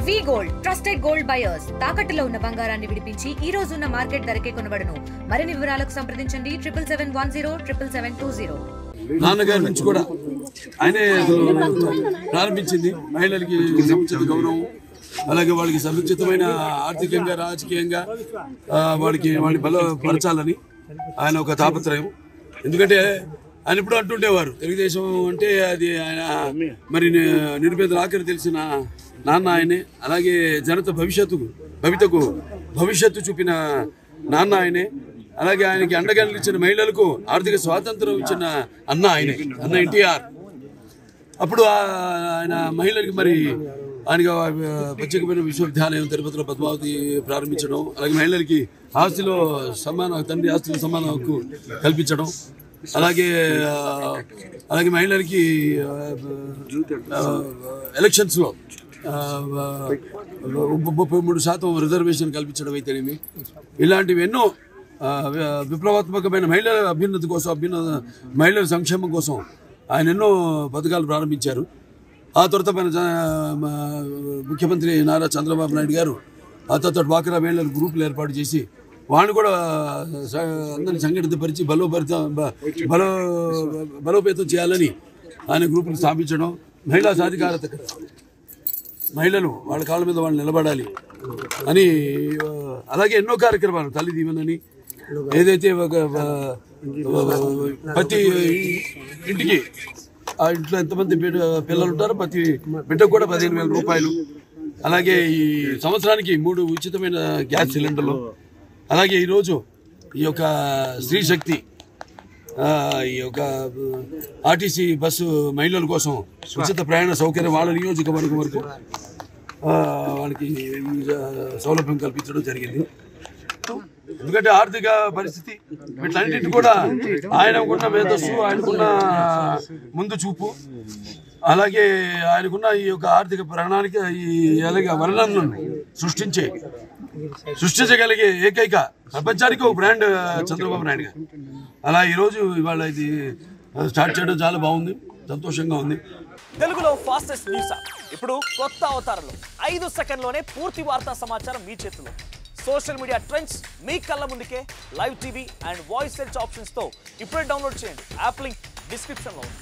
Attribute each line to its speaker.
Speaker 1: వి gold trusted gold buyers తాకట్టులో ఉన్న బంగారాన్ని విడిపించి ఈ రోజు ఉన్న మార్కెట్ ధరకే కొనబడును. మరిన్ని వివరాలకు సంప్రదించండి 77107720.
Speaker 2: నాన్నగారి నుంచి కూడా ఆయనే ప్రారంభించింది మహిళలకి సముచిత గౌరవం, అలాగే వాళ్ళకి సముచితమైన ఆర్థికంగా రాజకీయంగా వాళ్ళని బలపరచాలని ఆయన ఒక తాపత్రయం. ఎందుకంటే ఆయన ఇప్పుడు అంటుండేవారు తెలుగుదేశం అంటే అది ఆయన మరి నిరుపేదల ఆఖరి తెలిసిన నాన్న ఆయనే, అలాగే జనత భవిష్యత్తు చూపిన నాన్న ఆయనే, అలాగే ఆయనకి అండగా నిలిచిన మహిళలకు ఆర్థిక స్వాతంత్రం ఇచ్చిన అన్న ఎన్టీఆర్. అప్పుడు ఆయన మహిళలకి మరి ఆయనగా ప్రత్యేకమైన విశ్వవిద్యాలయం తిరుపతిలో పద్మావతి ప్రారంభించడం, అలాగే మహిళలకి ఆస్తిలో తండ్రి ఆస్తిలో సమాన హక్కు కల్పించడం, అలాగే మహిళలకి ఎలక్షన్స్లో 33% రిజర్వేషన్ కల్పించడం అయితేనేమి, ఇలాంటివి ఎన్నో విప్లవాత్మకమైన మహిళల అభ్యున్నతి కోసం మహిళల సంక్షేమం కోసం ఆయన ఎన్నో పథకాలు ప్రారంభించారు. ఆ తర్వాత ముఖ్యమంత్రి నారా చంద్రబాబు నాయుడు గారు ఆ తర్వాత డ్వాక్రా మహిళల గ్రూపులు ఏర్పాటు చేసి వాళ్ళని కూడా అందరినీ సంఘటితపరిచి బలోపేతం చేయాలని ఆయన గ్రూపులు స్థాపించడం, మహిళా సాధికారత, మహిళలు వాళ్ళ కాళ్ళ మీద వాళ్ళు నిలబడాలి అని, అలాగే ఎన్నో కార్యక్రమాలు తల్లి దీవెనని, ఏదైతే ప్రతి ఇంటికి ఆ ఇంట్లో ఎంతమంది పిల్లలు ఉంటారో ప్రతి బిడ్డకు కూడా 15,000 రూపాయలు, అలాగే ఈ సంవత్సరానికి 3 ఉచితమైన గ్యాస్ సిలిండర్లు, అలాగే ఈరోజు ఈ యొక్క స్త్రీ శక్తి ఈ యొక్క ఆర్టీసీ బస్సు మహిళల కోసం ఉచిత ప్రయాణ సౌకర్యం వాళ్ళ నియోజకవర్గం వరకు వాళ్ళకి సౌలభ్యం కల్పించడం జరిగింది. ఎందుకంటే ఆర్థిక పరిస్థితి వీటన్నింటినీ కూడా ఆయనకున్న మేధస్సు, ఆయనకున్న ముందు చూపు, అలాగే ఆయనకున్న ఈ యొక్క ఆర్థిక ప్రణాళిక, అలాగే వర్ణనలను సృష్టించగలిగే ఏకైక ప్రపంచానికి ఒక బ్రాండ్ చంద్రబాబు నాయుడు గారు. అలా ఈరోజు ఇవాళ ఇది స్టార్ట్ చేయడం చాలా బాగుంది, సంతోషంగా ఉంది.
Speaker 3: తెలుగులో ఫాస్టెస్ట్ న్యూస్ ఇప్పుడు కొత్త అవతారంలో 5 సెకండ్లోనే పూర్తి వార్తా సమాచారం మీ చేతిలో. సోషల్ మీడియా ట్రెండ్స్ మీ కళ్ళ ముందుకే live TV and voice search options తో ఇప్పుడే డౌన్లోడ్ చేయండి. యాప్ లింక్ డిస్క్రిప్షన్ లో ఉంది.